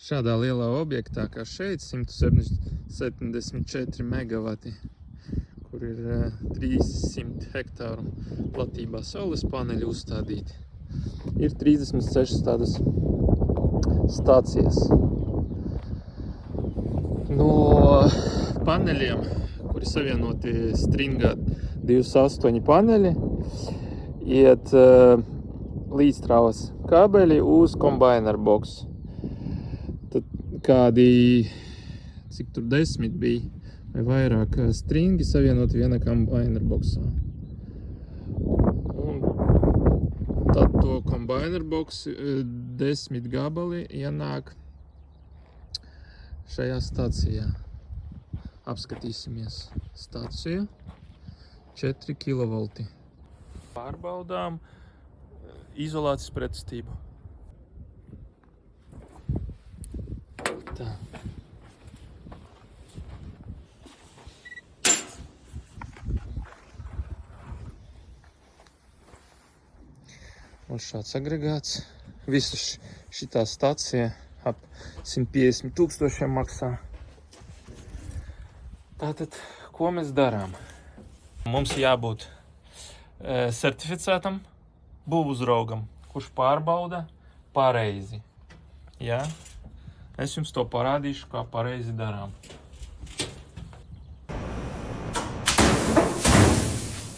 Šādā lielā objektā kā šeit 174 megavati, kur ir 300 hektāru platībā saules paneļi uzstādīti. Ir 36 tādas stācijas. No paneļiem, kuri savienoti stringā 28 paneļi, iet līdzstrāvas kabeļi uz combiner box. Tad kādi, cik tur 10 bija, vai vairāk stringi savienoti viena combiner boxā. Un tad to combiner box 10 gabali ienāk šajā stācijā. Apskatīsimies. Stācija 4 kV. Pārbaudām izolācijas pretestību. Tā. Un šāds agregāts. Visa šitā stācija ap 150 000 maksā. Tātad, ko mēs darām? Mums jābūt certificētam būvuzraugam, kurš pārbauda pareizi. Ja? Es jums to parādīšu, kā pareizi darām.